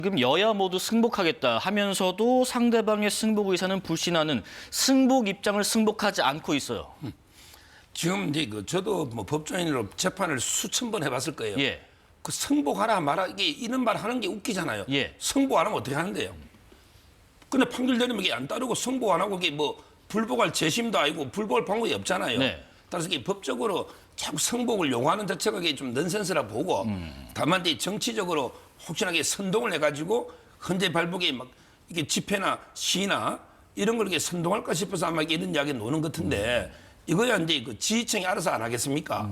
지금 여야 모두 승복하겠다 하면서도 상대방의 승복 의사는 불신하는 승복 입장을 승복하지 않고 있어요. 지금 이제 저도 뭐 법조인으로 재판을 수천 번 해봤을 거예요. 예. 그 승복하라 말아 이게 이런 말 하는 게 웃기잖아요. 예. 승복 안 하면 어떻게 하는데요? 근데 판결 내리면 이게 안 따르고 승복 안 하고 이게 뭐 불복할 재심도 아니고 불복할 방법이 없잖아요. 네. 따라서 이게 법적으로 자꾸 승복을 요구하는 자체가 이게 좀 넌센스라 보고 다만 이제 정치적으로 혹시나 이게 선동을 해가지고 헌재 발복에 막 이게 집회나 시나 이런 걸 이렇게 선동할까 싶어서 아마 이런 이야기 노는 것 같은데 이거야 이제 그 지휘청이 알아서 안 하겠습니까?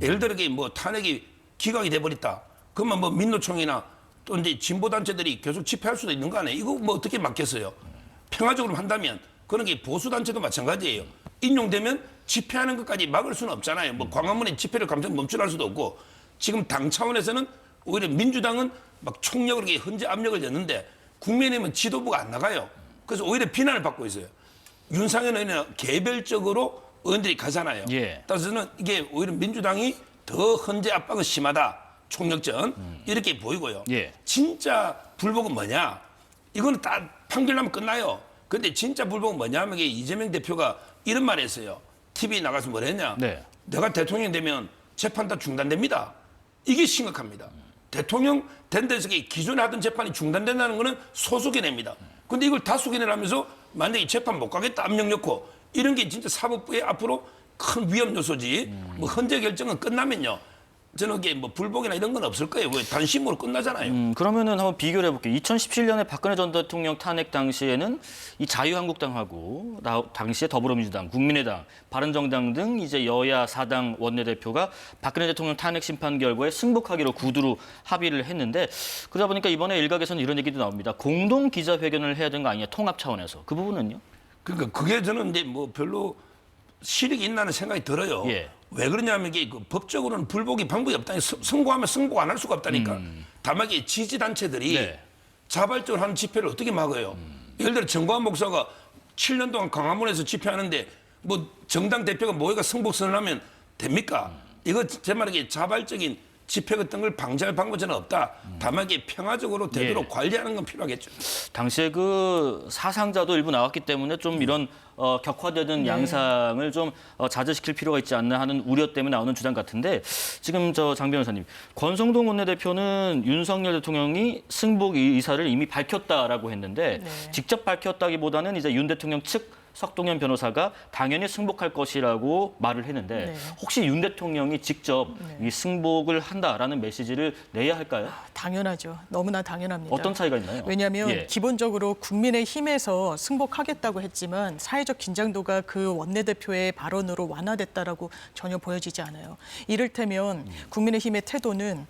예를 들어 이게 뭐 탄핵이 기각이 돼버렸다. 그러면 뭐 민노총이나 또 이제 진보 단체들이 계속 집회할 수도 있는 거 아니에요? 이거 뭐 어떻게 막겠어요? 평화적으로 한다면 그런 게 보수 단체도 마찬가지예요. 인용되면 집회하는 것까지 막을 수는 없잖아요. 뭐 광화문에 집회를 감정 멈추할 수도 없고 지금 당 차원에서는 오히려 민주당은 막 총력을 이렇게 헌재 압력을 냈는데 국민의힘은 지도부가 안 나가요. 그래서 오히려 비난을 받고 있어요. 윤상현 의원은 개별적으로 의원들이 가잖아요. 예. 따라서는 이게 오히려 민주당이 더 헌재 압박은 심하다. 총력전 이렇게 보이고요. 예. 진짜 불복은 뭐냐? 이거는 다 판결 나면 끝나요. 근데 진짜 불복은 뭐냐면 이게 이재명 대표가 이런 말 했어요. TV에 나가서 뭘 했냐? 네. 내가 대통령 되면 재판 다 중단됩니다. 이게 심각합니다. 대통령 된 데서 기존에 하던 재판이 중단된다는 거는 소수견입니다. 근데 이걸 다수견이라면서 만약에 재판 못 가겠다 압력 넣고 이런 게 진짜 사법부의 앞으로 큰 위험 요소지. 뭐 헌재 결정은 끝나면요. 저는 이게 뭐 불복이나 이런 건 없을 거예요. 왜 단심으로 끝나잖아요. 그러면은 한번 비교를 해볼게요. 2017년에 박근혜 전 대통령 탄핵 당시에는 이 자유한국당하고 당시에 더불어민주당, 국민의당, 바른정당 등 이제 여야 4당 원내대표가 박근혜 대통령 탄핵 심판 결과에 승복하기로 구두로 합의를 했는데 그러다 보니까 이번에 일각에서는 이런 얘기도 나옵니다. 공동 기자회견을 해야 되는 거 아니냐, 통합 차원에서. 그 부분은요? 그러니까 그게 저는 이제 뭐 별로 실익이 있나는 생각이 들어요. 예. 왜 그러냐면 이게 그 법적으로는 불복이 방법이 없다니 선고하면 승복 안 할 수가 없다니까. 다만 이게 지지 단체들이 네. 자발적으로 하는 집회를 어떻게 막아요? 예를 들어 정광훈 목사가 7년 동안 강화문에서 집회하는데 뭐 정당 대표가 모여가 승복 선언하면 됩니까? 이거 제 말에 자발적인 집회 같은 걸 방지할 방법은 저는 없다. 다만 이게 평화적으로 되도록 예. 관리하는 건 필요하겠죠. 당시에 그 사상자도 일부 나왔기 때문에 좀 이런 격화되는 양상을 좀 자제시킬 필요가 있지 않나 하는 우려 때문에 나오는 주장 같은데 지금 장 변호사님, 권성동 원내대표는 윤석열 대통령이 승복 의사를 이미 밝혔다라고 했는데 직접 밝혔다기보다는 이제 윤 대통령 측 석동현 변호사가 당연히 승복할 것이라고 말을 했는데 혹시 윤 대통령이 직접 이 승복을 한다라는 메시지를 내야 할까요? 당연하죠. 너무나 당연합니다. 어떤 차이가 있나요? 왜냐하면 기본적으로 국민의힘에서 승복하겠다고 했지만 사회적 긴장도가 그 원내대표의 발언으로 완화됐다라고 전혀 보여지지 않아요. 이를테면 국민의힘의 태도는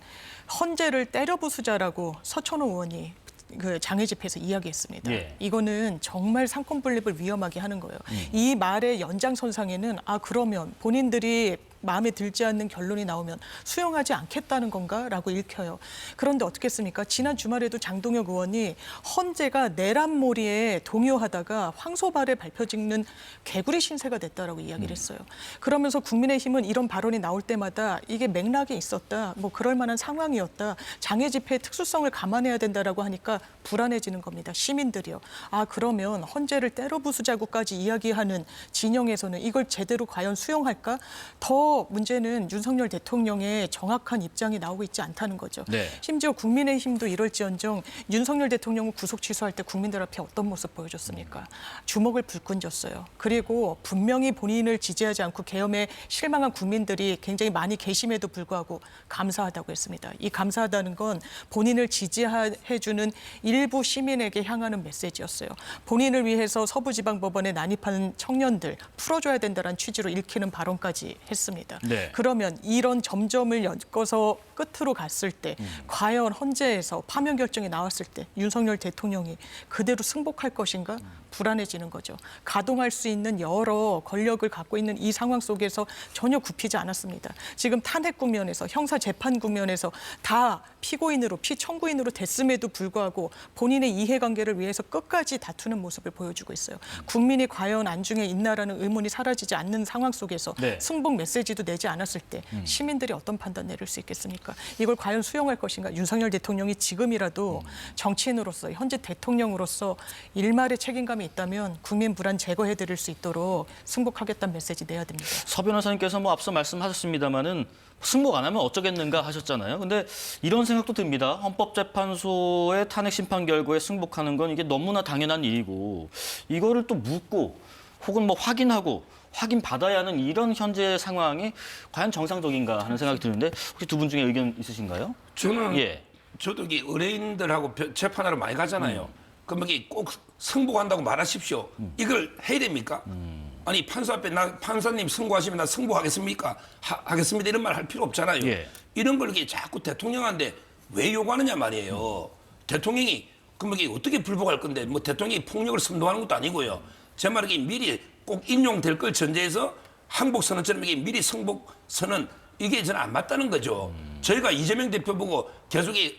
헌재를 때려 부수자라고 서천호 의원이 그 장애 집회에서 이야기했습니다. 예. 이거는 정말 상권 분립을 위험하게 하는 거예요. 이 말의 연장선상에는 그러면 본인들이 마음에 들지 않는 결론이 나오면 수용하지 않겠다는 건가라고 읽혀요. 그런데 어떻겠습니까? 지난 주말에도 장동혁 의원이 헌재가 내란몰이에 동요하다가 황소발에 발표 찍는 개구리 신세가 됐다라고 이야기를 했어요. 그러면서 국민의힘은 이런 발언이 나올 때마다 이게 맥락이 있었다, 뭐 그럴 만한 상황이었다, 장애 집회의 특수성을 감안해야 된다라고 하니까 불안해지는 겁니다. 시민들이요. 그러면 헌재를 때려 부수자고까지 이야기하는 진영에서는 이걸 제대로 과연 수용할까? 더 문제는 윤석열 대통령의 정확한 입장이 나오고 있지 않다는 거죠. 네. 심지어 국민의힘도 이럴지언정 윤석열 대통령을 구속 취소할 때 국민들 앞에 어떤 모습 보여줬습니까? 주먹을 불끈 줬어요. 그리고 분명히 본인을 지지하지 않고 계엄에 실망한 국민들이 굉장히 많이 계심에도 불구하고 감사하다고 했습니다. 이 감사하다는 건 본인을 지지해주는 일부 시민에게 향하는 메시지였어요. 본인을 위해서 서부지방법원에 난입하는 청년들 풀어줘야 된다는 취지로 읽히는 발언까지 했습니다. 네. 그러면 이런 점점을 엮어서 끝으로 갔을 때 과연 헌재에서 파면 결정이 나왔을 때 윤석열 대통령이 그대로 승복할 것인가 불안해지는 거죠. 가동할 수 있는 여러 권력을 갖고 있는 이 상황 속에서 전혀 굽히지 않았습니다. 지금 탄핵 국면에서 형사 재판 국면에서 다 피고인으로 피청구인으로 됐음에도 불구하고 본인의 이해관계를 위해서 끝까지 다투는 모습을 보여주고 있어요. 국민이 과연 안중에 있나라는 의문이 사라지지 않는 상황 속에서 승복 메시지 메시지도 내지 않았을 때 시민들이 어떤 판단 내릴 수 있겠습니까? 이걸 과연 수용할 것인가? 윤석열 대통령이 지금이라도 정치인으로서 현재 대통령으로서 일말의 책임감이 있다면 국민 불안 제거해드릴 수 있도록 승복하겠다는 메시지 내야 됩니다. 서 변호사님께서 뭐 앞서 말씀하셨습니다마는 승복 안 하면 어쩌겠는가 하셨잖아요. 근데 이런 생각도 듭니다. 헌법재판소의 탄핵 심판 결과에 승복하는 건 이게 너무나 당연한 일이고 이거를 또 묻고 혹은 뭐 확인받아야 하는 이런 현재 상황이 과연 정상적인가 하는 생각이 드는데 혹시 두 분 중에 의견 있으신가요? 저는 예. 저도 이 의뢰인들하고 재판하러 많이 가잖아요. 그럼 이게 꼭 승복한다고 말하십시오. 이걸 해야 됩니까? 아니 판사 앞에 나 판사님 승고하시면 나 승복하겠습니까? 하겠습니다 이런 말 할 필요 없잖아요. 예. 이런 걸 이렇게 자꾸 대통령한테 왜 요구하느냐 말이에요. 대통령이 그럼 이게 어떻게 불복할 건데 뭐 대통령이 폭력을 선동하는 것도 아니고요. 제 말이 미리 꼭 인용될 걸 전제해서 항복선언처럼 이게 미리 승복선언 이게 저는 안 맞다는 거죠. 저희가 이재명 대표 보고 계속 이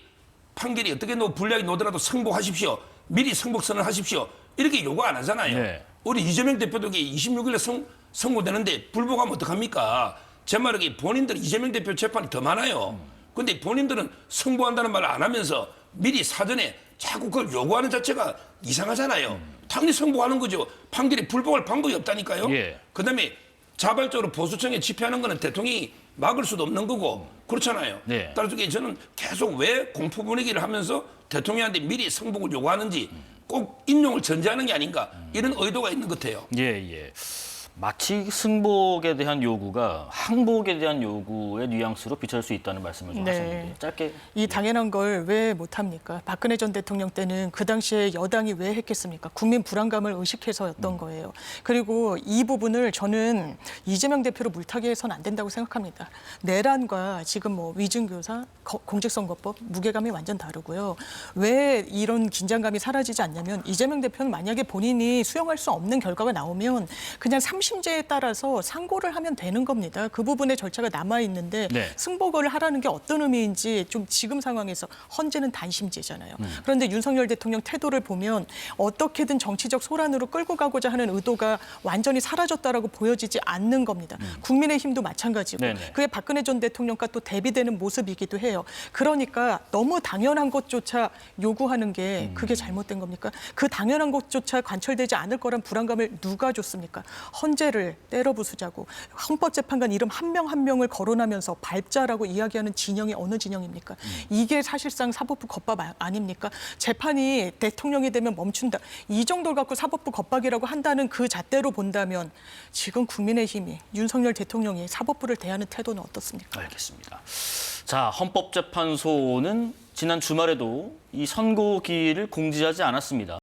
판결이 어떻게 불리하게 나오더라도 승복하십시오. 미리 승복선언 하십시오. 이렇게 요구 안 하잖아요. 네. 우리 이재명 대표도 26일에 선고되는데 불복하면 어떡합니까? 제 말은 본인들 이재명 대표 재판이 더 많아요. 근데 본인들은 승복한다는 말을 안 하면서 미리 사전에 자꾸 그걸 요구하는 자체가 이상하잖아요. 당연히 승복하는 거죠. 판결이 불복할 방법이 없다니까요. 예. 그다음에 자발적으로 보수청에 집회하는 거는 대통령이 막을 수도 없는 거고 그렇잖아요. 네. 따라서 저는 계속 왜 공포 분위기를 하면서 대통령한테 미리 승복을 요구하는지 꼭 인용을 전제하는 게 아닌가 이런 의도가 있는 것 같아요. 예, 예. 마치 승복에 대한 요구가 항복에 대한 요구의 뉘앙스로 비춰질 수 있다는 말씀을 좀 네. 하셨는데 짧게. 이 당연한 걸 왜 못합니까? 박근혜 전 대통령 때는 그 당시에 여당이 왜 했겠습니까? 국민 불안감을 의식해서였던 거예요. 그리고 이 부분을 저는 이재명 대표로 물타기 해서는 안 된다고 생각합니다. 내란과 지금 뭐 위증교사, 공직선거법 무게감이 완전 다르고요. 왜 이런 긴장감이 사라지지 않냐면 이재명 대표는 만약에 본인이 수용할 수 없는 결과가 나오면 그냥 심제에 따라서 상고를 하면 되는 겁니다. 그 부분의 절차가 남아 있는데 네. 승복을 하라는 게 어떤 의미인지 좀 지금 상황에서 헌재는 단심제잖아요. 그런데 윤석열 대통령 태도를 보면 어떻게든 정치적 소란으로 끌고 가고자 하는 의도가 완전히 사라졌다라고 보여지지 않는 겁니다. 국민의힘도 마찬가지고 네네. 그게 박근혜 전 대통령과 또 대비되는 모습이기도 해요. 그러니까 너무 당연한 것조차 요구하는 게 그게 잘못된 겁니까? 그 당연한 것조차 관철되지 않을 거란 불안감을 누가 줬습니까? 헌재를 때려부수자고 헌법재판관 이름 한 명 한 명을 거론하면서 밟자라고 이야기하는 진영이 어느 진영입니까? 이게 사실상 사법부 겁박 아닙니까? 재판이 대통령이 되면 멈춘다. 이 정도를 갖고 사법부 겁박이라고 한다는 그 잣대로 본다면 지금 국민의힘이 윤석열 대통령이 사법부를 대하는 태도는 어떻습니까? 알겠습니다. 자, 헌법재판소는 지난 주말에도 이 선고기일을 공지하지 않았습니다.